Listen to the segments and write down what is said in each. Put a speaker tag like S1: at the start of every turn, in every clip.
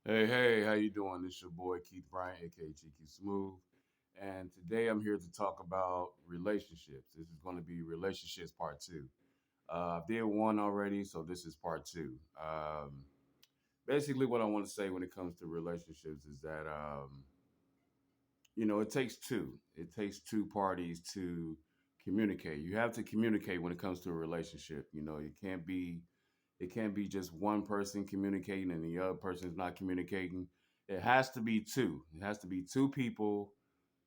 S1: Hey, how you doing? This your boy Keith Bryant, aka GQ Smooth, and today I'm here to talk about relationships. This is going to be relationships part two. I did one already, so this is part two. Basically, what I want to say when it comes to relationships is that it takes two. It takes two parties to communicate. You have to communicate when it comes to a relationship. It can't be just one person communicating and the other person is not communicating. It has to be two. It has to be two people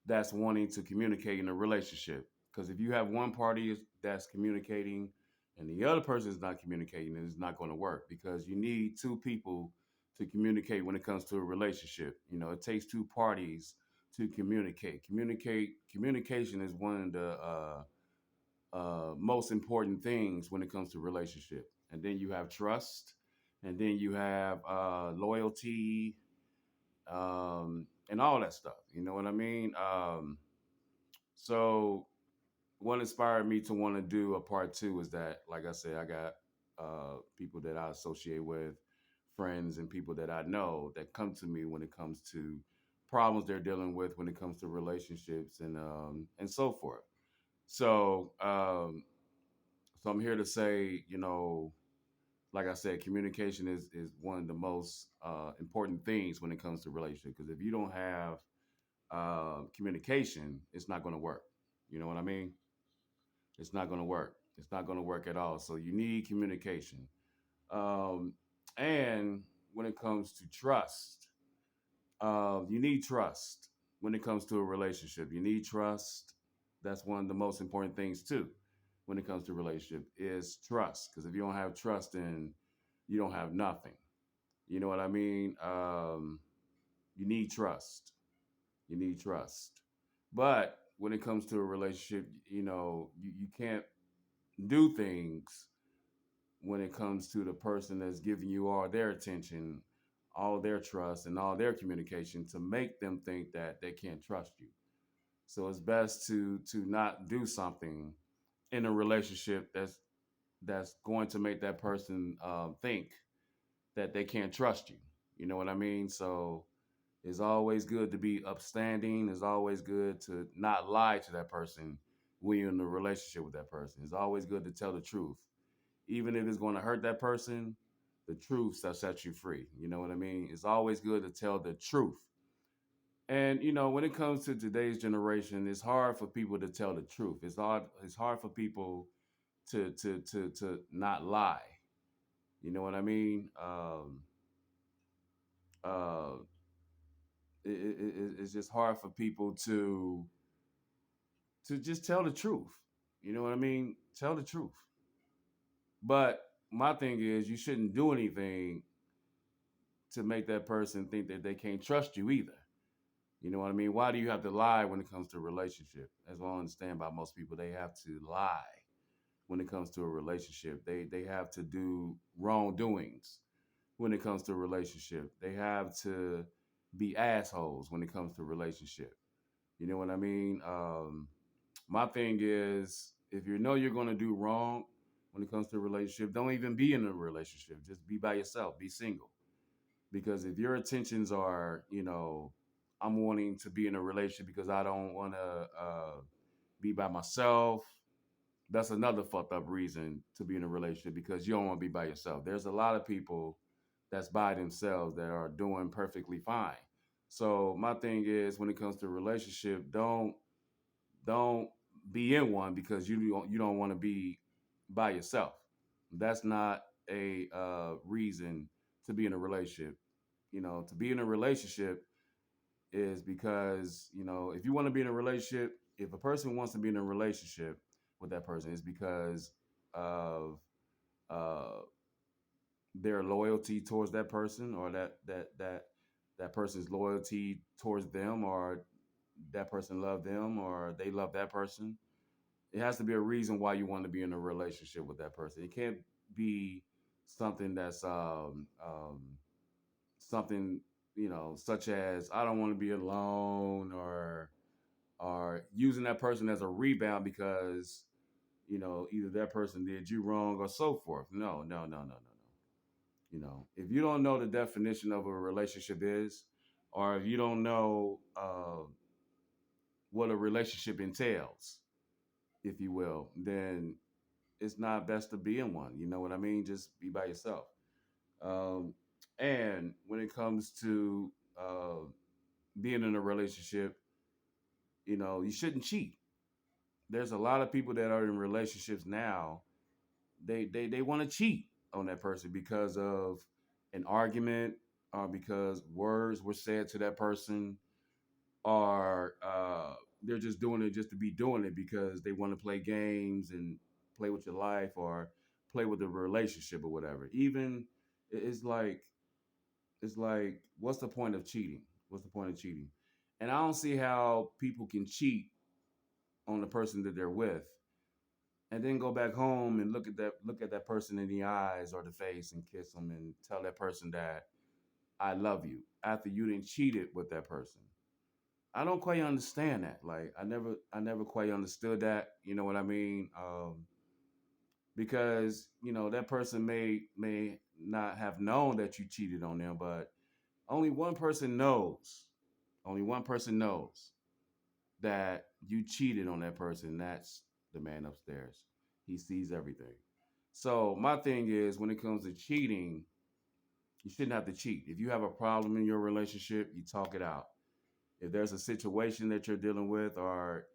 S1: that's wanting to communicate in a relationship. Because if you have one party that's communicating and the other person is not communicating, it's not going to work because you need two people to communicate when it comes to a relationship. It takes two parties to communicate. Communication is one of the most important things when it comes to relationship. And then you have trust, and then you have loyalty, and all that stuff. You know what I mean? So what inspired me to want to do a part two is that, like I said, I got people that I associate with, friends, and people that I know that come to me when it comes to problems they're dealing with when it comes to relationships and so forth. So so I'm here to say, like I said, communication is one of the most important things when it comes to relationship. Because if you don't have communication, it's not going to work. You know what I mean? It's not going to work. It's not going to work at all. So you need communication. Um, and when it comes to trust, you need trust when it comes to a relationship. You need trust. That's one of the most important things too. When it comes to relationship, is trust. Because if you don't have trust, then you don't have nothing. You know what I mean? You need trust. You need trust. But when it comes to a relationship, you can't do things when it comes to the person that's giving you all their attention, all their trust, and all their communication to make them think that they can't trust you. So it's best to not do something in a relationship that's going to make that person think that they can't trust you. You know what I mean? So it's always good to be upstanding. It's always good to not lie to that person when you're in a relationship with that person. It's always good to tell the truth. Even if it's going to hurt that person, the truth shall set you free. You know what I mean? It's always good to tell the truth. And when it comes to today's generation, it's hard for people to tell the truth. It's hard for people to not lie. You know what I mean? Uh, it's just hard for people to just tell the truth. You know what I mean? Tell the truth. But my thing is, you shouldn't do anything to make that person think that they can't trust you either. You know what I mean? Why do you have to lie when it comes to a relationship? As well, I understand about most people, they have to lie when it comes to a relationship. They have to do wrongdoings when it comes to a relationship. They have to be assholes when it comes to a relationship. You know what I mean? My thing is, if you know you're going to do wrong when it comes to a relationship, don't even be in a relationship. Just be by yourself. Be single. Because if your intentions are, I'm wanting to be in a relationship because I don't want to be by myself, that's another fucked up reason to be in a relationship because you don't want to be by yourself. There's a lot of people that's by themselves that are doing perfectly fine. So my thing is, when it comes to a relationship, don't be in one because you don't want to be by yourself. That's not a reason to be in a relationship. To be in a relationship is because, if you want to be in a relationship, if a person wants to be in a relationship with that person, it's because of uh, their loyalty towards that person, or that person's loyalty towards them, or that person love them, or they love that person. It has to be a reason why you want to be in a relationship with that person. It can't be something that's something, such as I don't want to be alone, or using that person as a rebound because either that person did you wrong or so forth. No, no, no, no, no, no. If you don't know the definition of a relationship is, or if you don't know what a relationship entails, if you will, then it's not best to be in one. You know what I mean? Just be by yourself. Um, and when it comes to being in a relationship, you shouldn't cheat. There's a lot of people that are in relationships now. They want to cheat on that person because of an argument, or because words were said to that person, or they're just doing it just to be doing it because they want to play games and play with your life, or play with the relationship or whatever. Even it's like what's the point of cheating? What's the point of cheating? And I don't see how people can cheat on the person that they're with and then go back home and look at that person in the eyes or the face and kiss them and tell that person that I love you after you didn't cheated with that person. I don't quite understand that. Like I never quite understood that. You know what I mean? Because that person may not have known that you cheated on them, but only one person knows. Only one person knows that you cheated on that person. That's the man upstairs. He sees everything. So my thing is, when it comes to cheating, you shouldn't have to cheat. If you have a problem in your relationship, you talk it out. If there's a situation that you're dealing with, or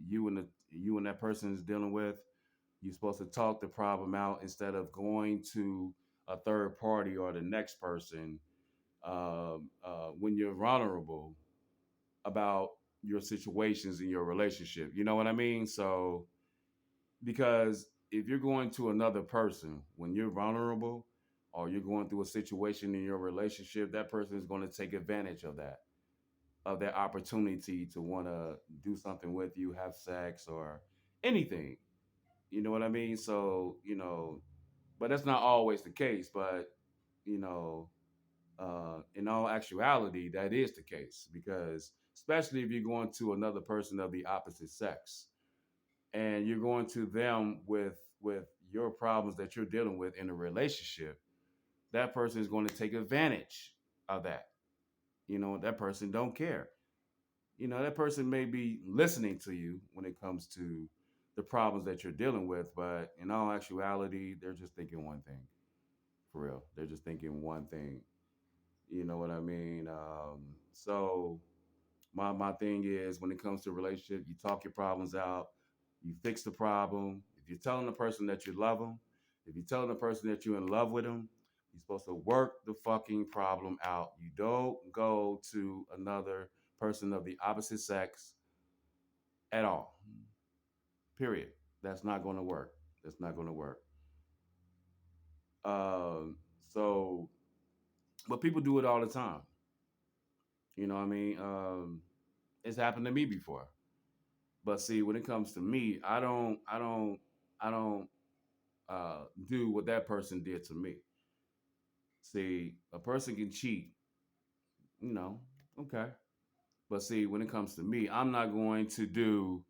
S1: you and that person is dealing with, you're supposed to talk the problem out instead of going to a third party or the next person when you're vulnerable about your situations in your relationship. You know what I mean? So, because if you're going to another person when you're vulnerable, or you're going through a situation in your relationship, that person is going to take advantage of that opportunity to want to do something with you, have sex, or anything. You know what I mean? So, but that's not always the case. But, you know, in all actuality, that is the case, because especially if you're going to another person of the opposite sex, and you're going to them with your problems that you're dealing with in a relationship, that person is going to take advantage of that. That person don't care. That person may be listening to you when it comes to the problems that you're dealing with, but in all actuality, they're just thinking one thing. For real, they're just thinking one thing. You know what I mean? So my thing is, when it comes to a relationship, you talk your problems out, you fix the problem. If you're telling the person that you love them, if you're telling the person that you're in love with them, you're supposed to work the fucking problem out. You don't go to another person of the opposite sex at all. Period. That's not going to work. That's not going to work. Um, so, but people do it all the time. You know what I mean? It's happened to me before. But see, when it comes to me, I don't do what that person did to me. See, a person can cheat, you know, okay. But see, when it comes to me, I'm not going to do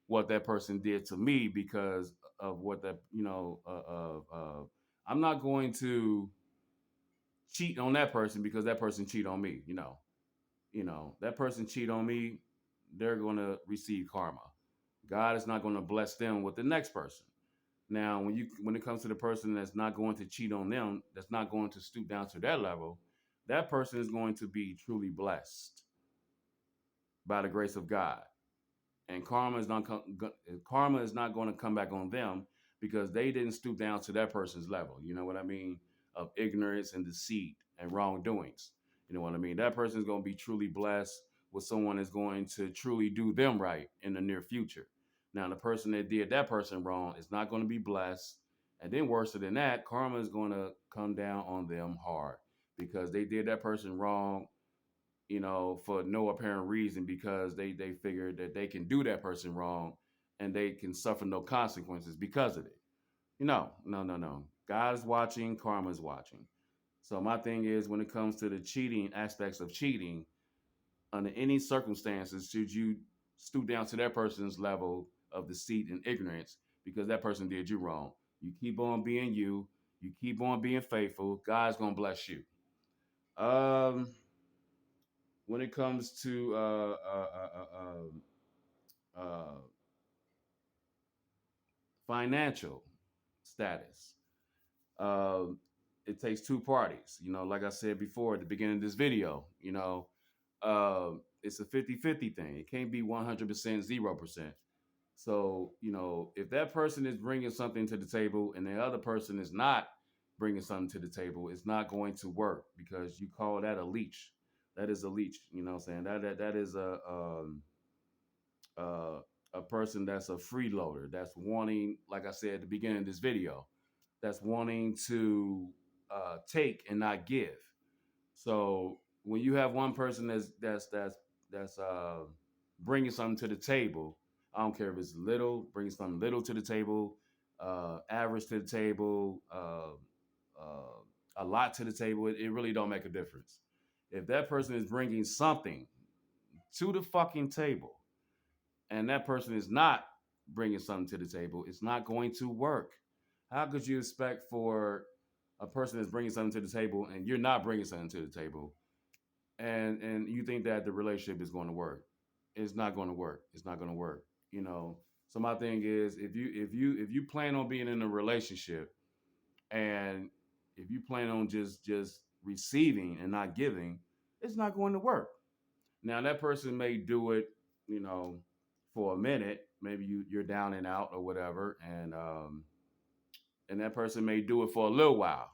S1: what that person did to me because of what that, I'm not going to cheat on that person because that person cheat on me. That person cheat on me, they're going to receive karma. God is not going to bless them with the next person. Now, when it comes to the person that's not going to cheat on them, that's not going to stoop down to their level, that person is going to be truly blessed by the grace of God. And karma is not going to come back on them because they didn't stoop down to that person's level. You know what I mean? Of ignorance and deceit and wrongdoings. You know what I mean? That person is going to be truly blessed with someone that's going to truly do them right in the near future. Now, the person that did that person wrong is not going to be blessed. And then worse than that, karma is going to come down on them hard because they did that person wrong, for no apparent reason, because they figured that they can do that person wrong and they can suffer no consequences because of it. No, no, no, no. God is watching, karma is watching. So my thing is, when it comes to the cheating aspects of cheating, under any circumstances, should you stoop down to that person's level of deceit and ignorance because that person did you wrong. You keep on being you. You keep on being faithful. God's gonna bless you. Um, when it comes to uh, financial status, um, it takes two parties. Like I said before at the beginning of this video, it's a 50-50 thing. It can't be 100%, 0%. So, if that person is bringing something to the table and the other person is not bringing something to the table, it's not going to work because you call that a leech. That is a leech. You know what I'm saying? That is uh, a person that's a freeloader that's wanting, like I said at the beginning of this video, that's wanting to take and not give. So when you have one person that's bringing something to the table, I don't care if it's little, bringing something little to the table, average to the table, a lot to the table. It really don't make a difference. If that person is bringing something to the fucking table, and that person is not bringing something to the table, it's not going to work. How could you expect for a person that's bringing something to the table and you're not bringing something to the table, and you think that the relationship is going to work? It's not going to work. It's not going to work. You know. So my thing is, if you plan on being in a relationship, and if you plan on just receiving and not giving, it's not going to work. Now that person may do it, you know, for a minute. Maybe you're down and out or whatever, and that person may do it for a little while.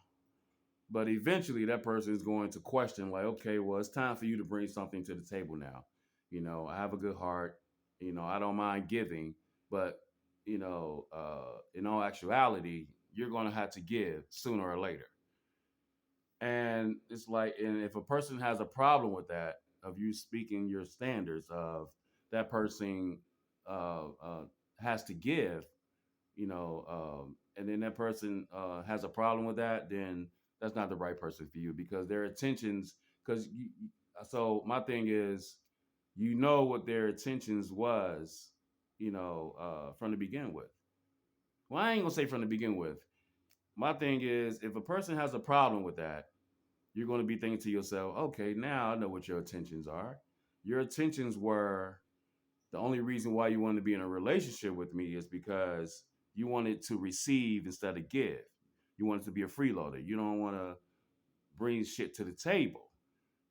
S1: But eventually, that person is going to question, like, okay, well, it's time for you to bring something to the table now. I have a good heart. I don't mind giving, but in all actuality, you're going to have to give sooner or later. And it's like, and if a person has a problem with that, of you speaking your standards of that person uh, has to give, and then that person has a problem with that, then that's not the right person for you because their intentions. Because so my thing is, what their intentions was, from the begin with. Well, I ain't gonna say from the begin with. My thing is, if a person has a problem with that, you're going to be thinking to yourself, okay, now I know what your intentions are. Your intentions were the only reason why you wanted to be in a relationship with me is because you wanted to receive instead of give. You wanted to be a freeloader. You don't want to bring shit to the table.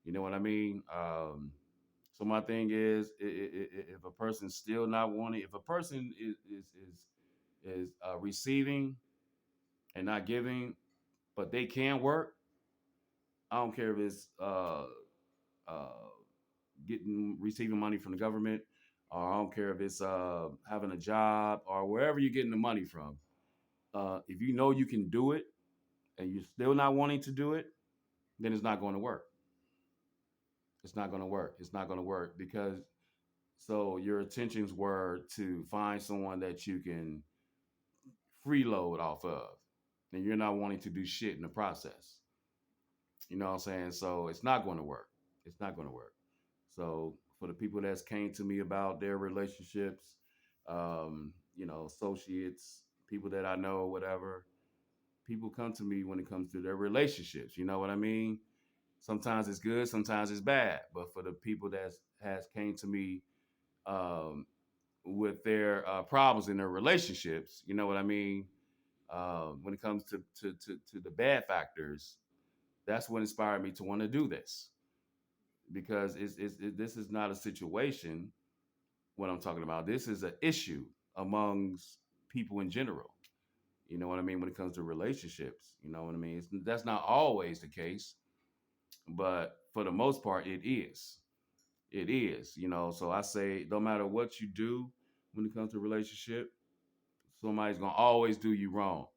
S1: You know what I mean? So my thing is, if a person's still not wanting, if a person is receiving and not giving, but they can work, I don't care if it's uh, getting receiving money from the government, or I don't care if it's having a job or wherever you're getting the money from. If you know you can do it and you're still not wanting to do it, then it's not going to work. It's not going to work. It's not going to work because so your intentions were to find someone that you can freeload off of, and you're not wanting to do shit in the process. You know what I'm saying? So it's not going to work. It's not going to work. So for the people that's came to me about their relationships, associates, people that I know, whatever, people come to me when it comes to their relationships. You know what I mean? Sometimes it's good, sometimes it's bad. But for the people that has came to me um, with their problems in their relationships, you know what I mean? When it comes to the bad factors, that's what inspired me to want to do this because this is not a situation. What I'm talking about, this is an issue amongst people in general. You know what I mean? When it comes to relationships, you know what I mean? That's not always the case, but for the most part, it is. It is, So I say, no matter what you do when it comes to a relationship, somebody's gonna always do you wrong.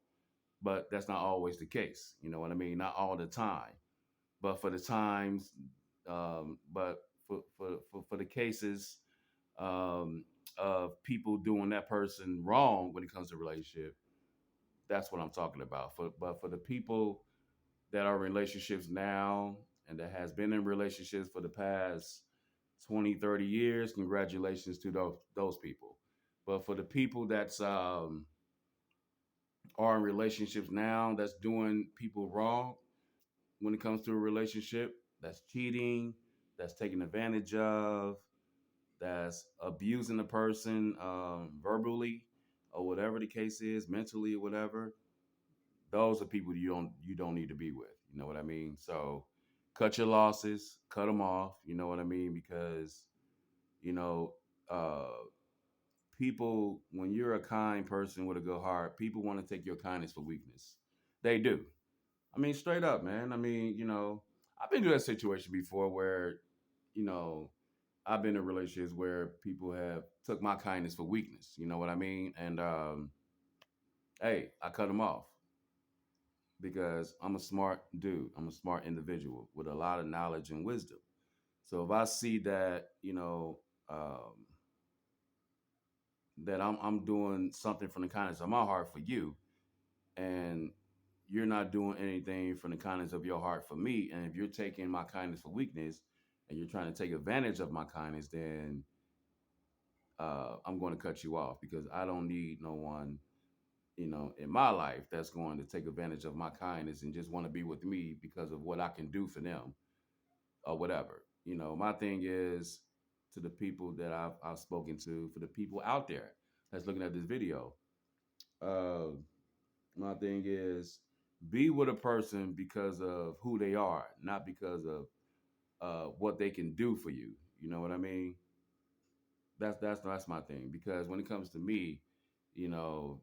S1: But that's not always the case. You know what I mean? Not all the time. But for the times, but for the cases um, of people doing that person wrong when it comes to relationship, that's what I'm talking about. But for the people that are in relationships now and that has been in relationships for the past 20, 30 years, congratulations to those people. But for the people that's are in relationships now that's doing people wrong when it comes to a relationship, that's cheating, that's taking advantage of, that's abusing the person verbally or whatever the case is, mentally or whatever. Those are people you don't need to be with. You know what I mean? So cut your losses, cut them off. You know what I mean? Because you know, uh, people, when you're a kind person with a good heart, people want to take your kindness for weakness. They do. I mean, straight up, man. I mean, I've been through that situation before where, you know, I've been in relationships where people have took my kindness for weakness. You know what I mean? And hey, I cut them off because I'm a smart dude. I'm a smart individual with a lot of knowledge and wisdom. So if I see that, that I'm doing something from the kindness of my heart for you, and you're not doing anything from the kindness of your heart for me, and if you're taking my kindness for weakness and you're trying to take advantage of my kindness, then I'm going to cut you off because I don't need no one, in my life that's going to take advantage of my kindness and just want to be with me because of what I can do for them or whatever. My thing is to the people that I've spoken to, for the people out there that's looking at this video. Uh, my thing is be with a person because of who they are, not because of what they can do for you. You know what I mean? That's my thing. Because when it comes to me, you know,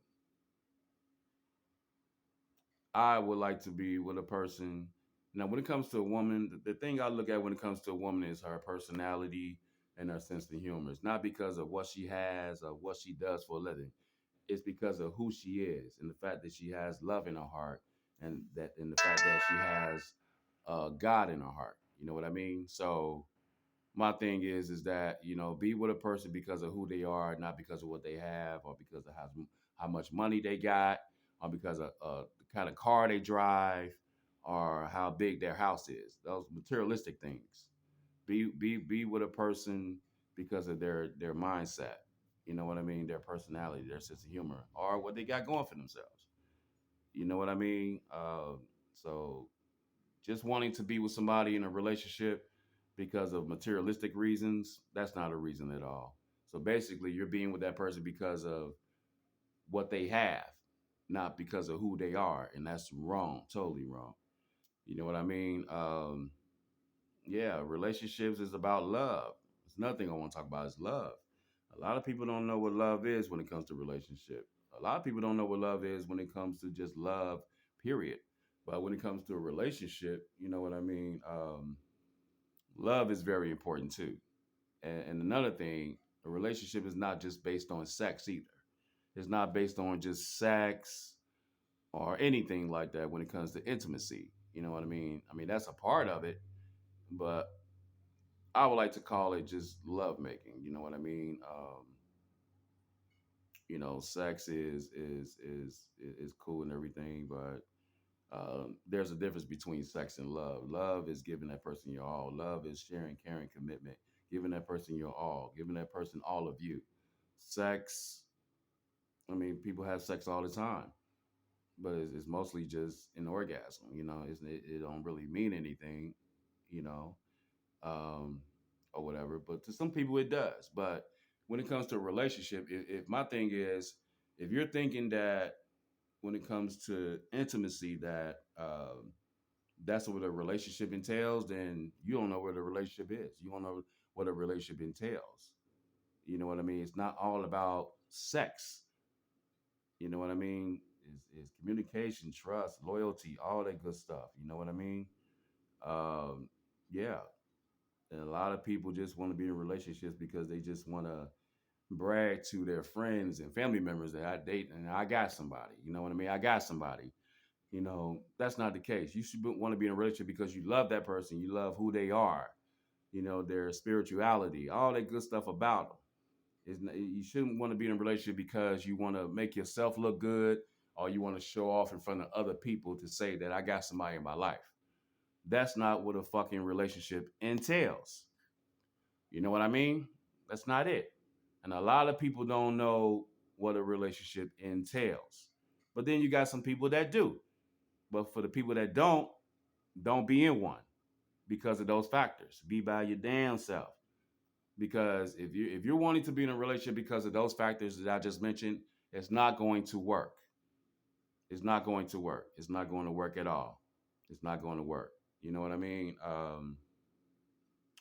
S1: I would like to be with a person. Now, when it comes to a woman, the thing I look at when it comes to a woman is her personality and her sense of humor. It's not because of what she has or what she does for a living. It's because of who she is and the fact that she has love in her heart, and the fact that she has God in her heart. You know what I mean? So my thing is that be with a person because of who they are, not because of what they have or because of how much money they got or because of the kind of car they drive or how big their house is. Those materialistic things. Be with a person because of their mindset. You know what I mean? Their personality, their sense of humor, or what they got going for themselves. You know what I mean? So just wanting to be with somebody in a relationship because of materialistic reasons, that's not a reason at all. So basically, you're being with that person because of what they have, not because of who they are. And that's wrong, totally wrong. You know what I mean? Yeah, relationships is about love. It's nothing I want to talk about is love. A lot of people don't know what love is when it comes to relationship. A lot of people don't know what love is when it comes to just love, period. But when it comes to a relationship, you know what I mean? Love is very important too. And another thing, a relationship is not just based on sex either. It's not based on just sex or anything like that when it comes to intimacy. You know what I mean? I mean, that's a part of it, but I would like to call it just love making. You know what I mean? Sex is cool and everything, but there's a difference between sex and love. Love is giving that person your all. Love is sharing, caring, commitment, giving that person your all, giving that person all of you. Sex, I mean, people have sex all the time, but it's mostly just an orgasm. It don't really mean anything, you know, um, or whatever. But to some people, it does. But when it comes to a relationship, if my thing is, if you're thinking that when it comes to intimacy, that that's what a relationship entails, then you don't know what a relationship is. You don't know what a relationship entails. You know what I mean? It's not all about sex. You know what I mean? It's communication, trust, loyalty, all that good stuff. You know what I mean? Um, yeah. And a lot of people just want to be in relationships because they just want to brag to their friends and family members that I date and I got somebody. You know what I mean? I got somebody. That's not the case. You should want to be in a relationship because you love that person. You love who they are, their spirituality, all that good stuff about them. You shouldn't want to be in a relationship because you want to make yourself look good or you want to show off in front of other people to say that I got somebody in my life. That's not what a fucking relationship entails. You know what I mean? That's not it. And a lot of people don't know what a relationship entails. But then you got some people that do. But for the people that don't be in one because of those factors. Be by your damn self. Because if you're wanting to be in a relationship because of those factors that I just mentioned, it's not going to work. It's not going to work. It's not going to work at all. It's not going to work. You know what I mean?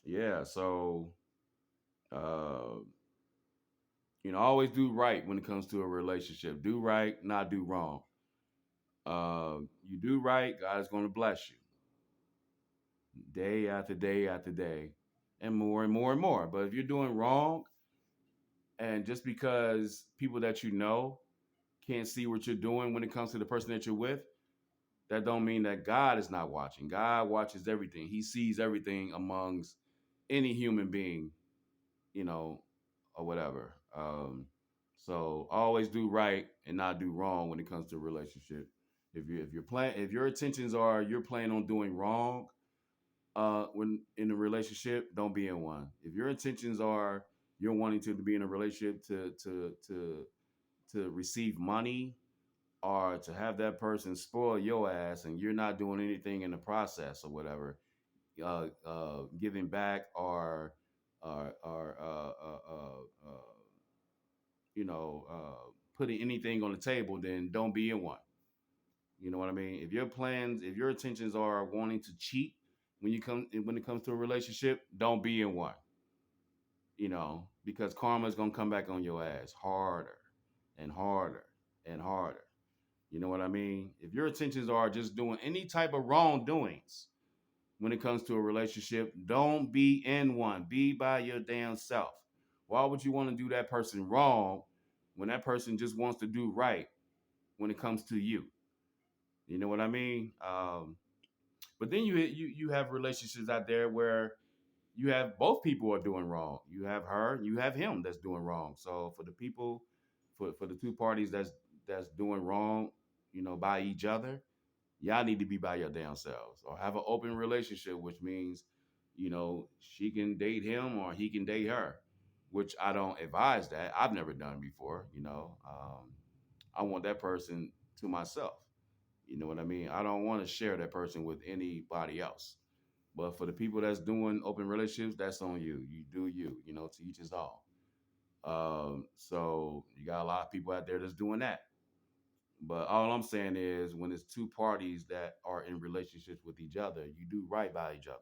S1: Yeah. So, uh, always do right when it comes to a relationship. Do right, not do wrong. You do right, God is going to bless you day after day after day, and more and more and more. But if you're doing wrong, and just because people that you know can't see what you're doing when it comes to the person that you're with, that don't mean that God is not watching. God watches everything. He sees everything amongst any human being, you know, or whatever. So always do right and not do wrong when it comes to a relationship. If your intentions are you're planning on doing wrong, when in a relationship, don't be in one. If your intentions are you're wanting to be in a relationship to receive money or to have that person spoil your ass and you're not doing anything in the process or whatever, giving back or putting anything on the table, then don't be in one. You know what I mean? If your intentions are wanting to cheat when it comes to a relationship, don't be in one. Because karma is gonna come back on your ass harder and harder and harder. You know what I mean? If your intentions are just doing any type of wrongdoings when it comes to a relationship, don't be in one. Be by your damn self. Why would you want to do that person wrong when that person just wants to do right when it comes to you? You know what I mean? But then you have relationships out there where you have both people are doing wrong. You have her, you have him that's doing wrong. So for the people, for the two parties that's doing wrong, by each other, y'all need to be by your damn selves or have an open relationship, which means, she can date him or he can date her, which I don't advise that. I've never done before. I want that person to myself. You know what I mean? I don't want to share that person with anybody else. But for the people that's doing open relationships, that's on you. You do you, to each his own. So you got a lot of people out there that's doing that. But all I'm saying is when it's two parties that are in relationships with each other, you do right by each other.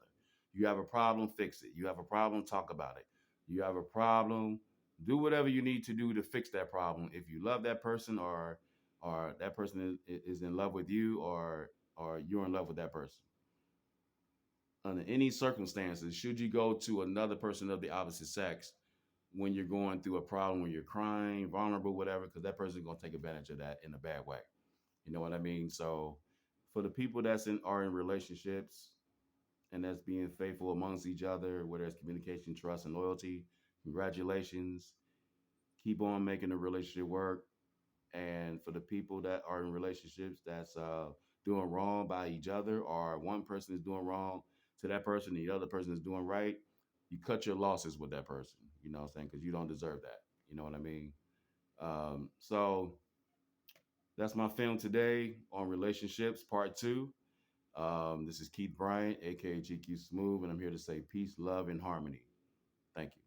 S1: You have a problem, fix it. You have a problem, talk about it. You have a problem, do whatever you need to do to fix that problem. If you love that person or that person is in love with you or you're in love with that person. Under any circumstances, should you go to another person of the opposite sex when you're going through a problem, when you're crying, vulnerable, whatever, because that person's gonna take advantage of that in a bad way. You know what I mean? So for the people are in relationships and that's being faithful amongst each other, where there's communication, trust, and loyalty, congratulations. Keep on making the relationship work. And for the people that are in relationships that's doing wrong by each other, or one person is doing wrong to that person, the other person is doing right, you cut your losses with that person. You know what I'm saying? Because you don't deserve that. You know what I mean? So that's my film today on relationships, part two. This is Keith Bryant, aka GQ Smooth, and I'm here to say peace, love, and harmony. Thank you.